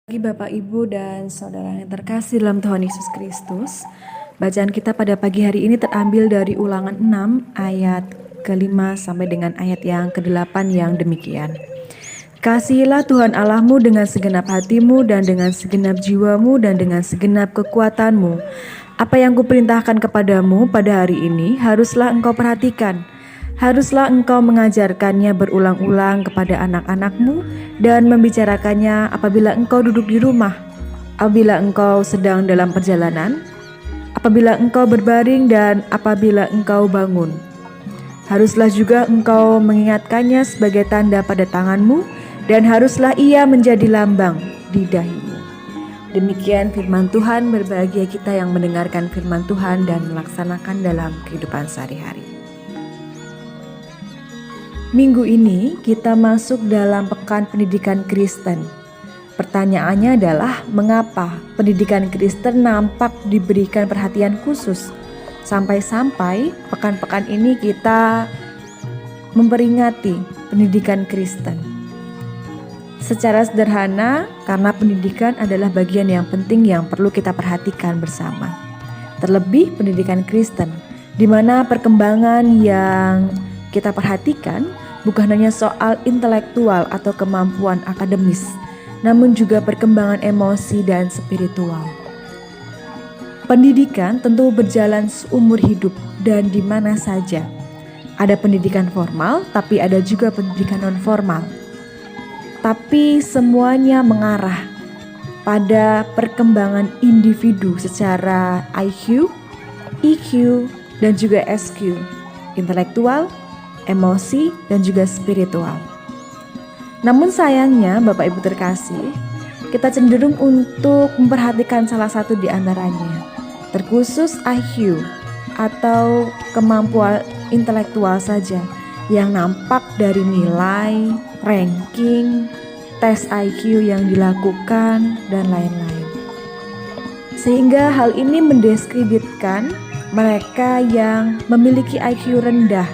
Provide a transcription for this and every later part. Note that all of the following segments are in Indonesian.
Bagi Bapak, Ibu, dan Saudara yang terkasih dalam Tuhan Yesus Kristus, bacaan kita pada pagi hari ini terambil dari Ulangan 6 ayat ke-5 sampai dengan ayat yang ke-8 yang demikian. Kasihilah Tuhan Allahmu dengan segenap hatimu dan dengan segenap jiwamu dan dengan segenap kekuatanmu. Apa yang kuperintahkan kepadamu pada hari ini haruslah engkau perhatikan. Haruslah engkau mengajarkannya berulang-ulang kepada anak-anakmu dan membicarakannya apabila engkau duduk di rumah, apabila engkau sedang dalam perjalanan, apabila engkau berbaring dan apabila engkau bangun. Haruslah juga engkau mengingatkannya sebagai tanda pada tanganmu dan haruslah ia menjadi lambang di dahimu. Demikian firman Tuhan. Berbahagia kita yang mendengarkan firman Tuhan dan melaksanakan dalam kehidupan sehari-hari. Minggu ini kita masuk dalam pekan pendidikan Kristen. Pertanyaannya adalah mengapa pendidikan Kristen nampak diberikan perhatian khusus sampai-sampai pekan-pekan ini kita memperingati pendidikan Kristen. Secara sederhana, karena pendidikan adalah bagian yang penting yang perlu kita perhatikan bersama. Terlebih pendidikan Kristen, di mana perkembangan yang kita perhatikan bukan hanya soal intelektual atau kemampuan akademis, namun juga perkembangan emosi dan spiritual. Pendidikan tentu berjalan seumur hidup dan di mana saja. Ada pendidikan formal, tapi ada juga pendidikan non-formal. Tapi semuanya mengarah pada perkembangan individu secara IQ, EQ, dan juga SQ, intelektual, emosi, dan juga spiritual. Namun sayangnya Bapak Ibu terkasih, kita cenderung untuk memperhatikan salah satu di antaranya, terkhusus IQ atau kemampuan intelektual saja yang nampak dari nilai, ranking, tes IQ yang dilakukan, dan lain-lain. Sehingga hal ini mendiskreditkan mereka yang memiliki IQ rendah.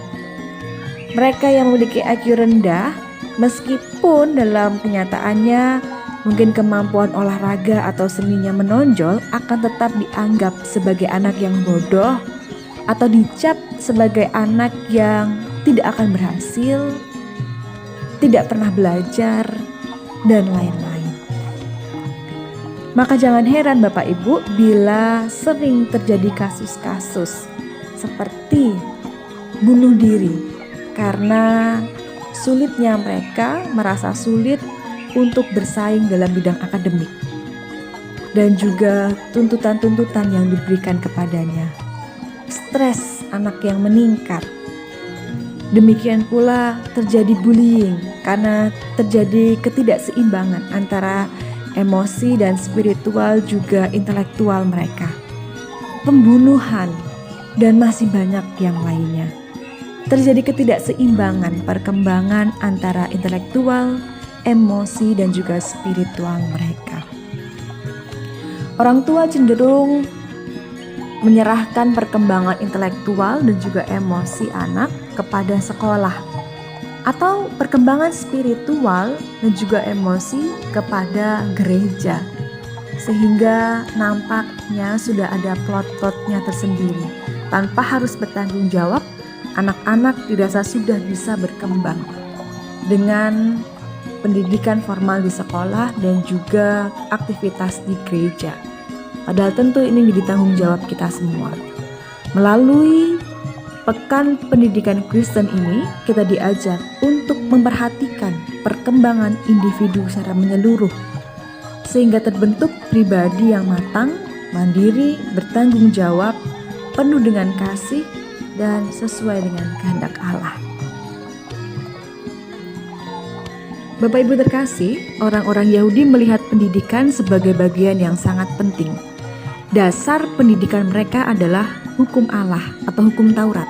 Mereka yang memiliki IQ rendah, meskipun dalam kenyataannya mungkin kemampuan olahraga atau seninya menonjol, akan tetap dianggap sebagai anak yang bodoh atau dicap sebagai anak yang tidak akan berhasil, tidak pernah belajar, dan lain-lain. Maka jangan heran Bapak Ibu bila sering terjadi kasus-kasus seperti bunuh diri karena sulitnya mereka merasa sulit untuk bersaing dalam bidang akademik dan juga tuntutan-tuntutan yang diberikan kepadanya. Stres anak yang meningkat. Demikian pula terjadi bullying karena terjadi ketidakseimbangan antara emosi dan spiritual juga intelektual mereka. Pembunuhan dan masih banyak yang lainnya. Terjadi ketidakseimbangan perkembangan antara intelektual, emosi, dan juga spiritual mereka. Orang tua cenderung menyerahkan perkembangan intelektual dan juga emosi anak kepada sekolah, atau perkembangan spiritual dan juga emosi kepada gereja, sehingga nampaknya sudah ada plot-plotnya tersendiri. Tanpa harus bertanggung jawab, anak-anak dirasa sudah bisa berkembang dengan pendidikan formal di sekolah dan juga aktivitas di gereja. Padahal tentu ini menjadi tanggung jawab kita semua. Melalui pekan pendidikan Kristen ini, kita diajak untuk memperhatikan perkembangan individu secara menyeluruh, sehingga terbentuk pribadi yang matang, mandiri, bertanggung jawab, penuh dengan kasih, dan sesuai dengan kehendak Allah. Bapak Ibu terkasih, orang-orang Yahudi melihat pendidikan sebagai bagian yang sangat penting. Dasar pendidikan mereka adalah hukum Allah atau hukum Taurat.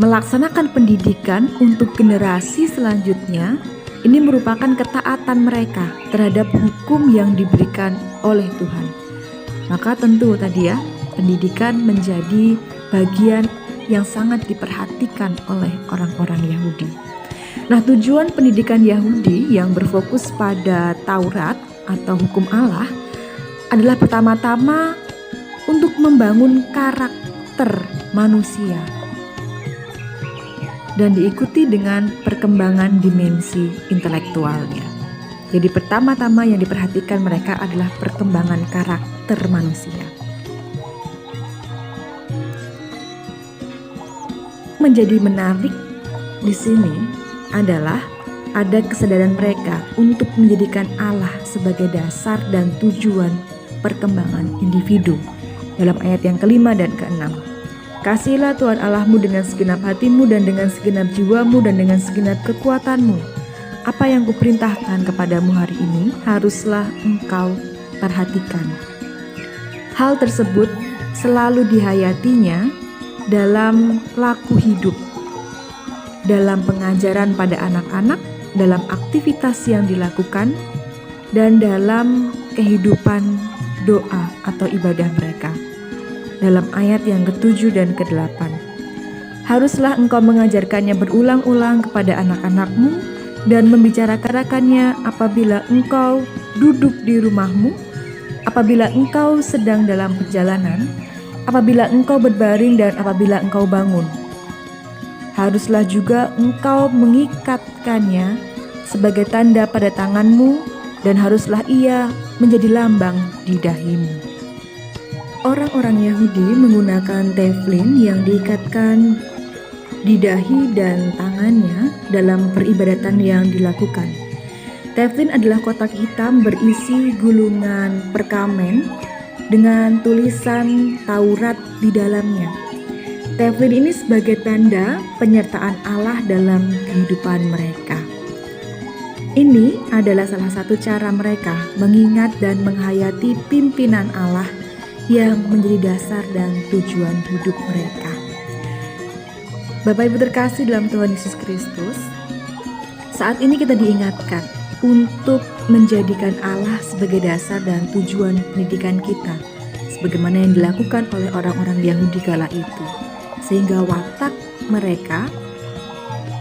Melaksanakan pendidikan untuk generasi selanjutnya, ini merupakan ketaatan mereka terhadap hukum yang diberikan oleh Tuhan. Maka tentu tadi ya, pendidikan menjadi bagian yang sangat diperhatikan oleh orang-orang Yahudi. Nah, tujuan pendidikan Yahudi yang berfokus pada Taurat atau hukum Allah adalah pertama-tama untuk membangun karakter manusia dan diikuti dengan perkembangan dimensi intelektualnya. Jadi pertama-tama yang diperhatikan mereka adalah perkembangan karakter manusia. Menjadi menarik di sini adalah ada kesadaran mereka untuk menjadikan Allah sebagai dasar dan tujuan perkembangan individu. Dalam ayat yang kelima dan keenam, kasihilah Tuhan Allahmu dengan segenap hatimu dan dengan segenap jiwamu dan dengan segenap kekuatanmu. Apa yang kuperintahkan kepadamu hari ini haruslah engkau perhatikan. Hal tersebut selalu dihayatinya dalam laku hidup, dalam pengajaran pada anak-anak, dalam aktivitas yang dilakukan, dan dalam kehidupan doa atau ibadah mereka. Dalam ayat yang ke-7 dan ke-8, haruslah engkau mengajarkannya berulang-ulang kepada anak-anakmu dan membicarakannya apabila engkau duduk di rumahmu, apabila engkau sedang dalam perjalanan, apabila engkau berbaring dan apabila engkau bangun. Haruslah juga engkau mengikatkannya sebagai tanda pada tanganmu dan haruslah ia menjadi lambang di dahimu. Orang-orang Yahudi menggunakan teflin yang diikatkan di dahi dan tangannya dalam peribadatan yang dilakukan. Teflin adalah kotak hitam berisi gulungan perkamen dengan tulisan Taurat di dalamnya. Teflin ini sebagai tanda penyertaan Allah dalam kehidupan mereka. Ini adalah salah satu cara mereka mengingat dan menghayati pimpinan Allah yang menjadi dasar dan tujuan hidup mereka. Bapak Ibu terkasih dalam Tuhan Yesus Kristus, saat ini kita diingatkan untuk menjadikan Allah sebagai dasar dan tujuan pendidikan kita, sebagaimana yang dilakukan oleh orang-orang Yahudi kala itu. Sehingga watak mereka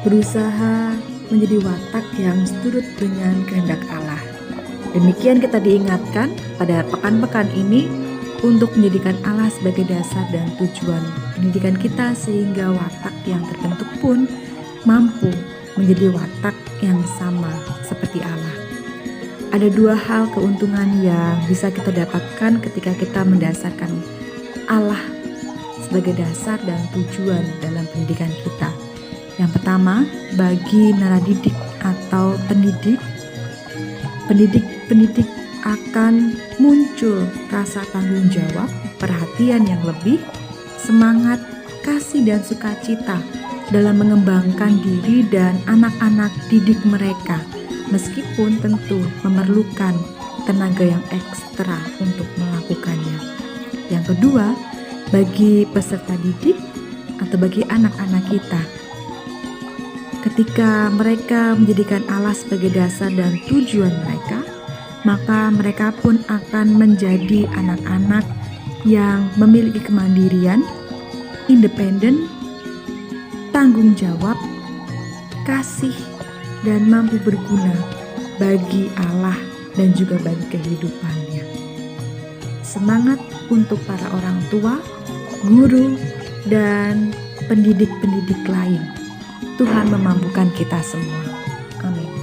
berusaha menjadi watak yang seturut dengan kehendak Allah. Demikian kita diingatkan pada pekan-pekan ini untuk menjadikan Allah sebagai dasar dan tujuan pendidikan kita, sehingga watak yang terbentuk pun mampu menjadi watak yang sama seperti Allah. Ada dua hal keuntungan yang bisa kita dapatkan ketika kita mendasarkan Allah sebagai dasar dan tujuan dalam pendidikan kita. Yang pertama, bagi naradidik atau pendidik akan muncul rasa tanggung jawab, perhatian yang lebih, semangat, kasih dan sukacita dalam mengembangkan diri dan anak-anak didik mereka, meskipun tentu memerlukan tenaga yang ekstra untuk melakukannya. Yang kedua, bagi peserta didik atau bagi anak-anak kita, ketika mereka menjadikan Allah sebagai dasar dan tujuan mereka, maka mereka pun akan menjadi anak-anak yang memiliki kemandirian, independen, tanggung jawab, kasih, dan mampu berguna bagi Allah dan juga bagi kehidupannya. Semangat untuk para orang tua, guru, dan pendidik-pendidik lain. Tuhan memampukan kita semua. Amin.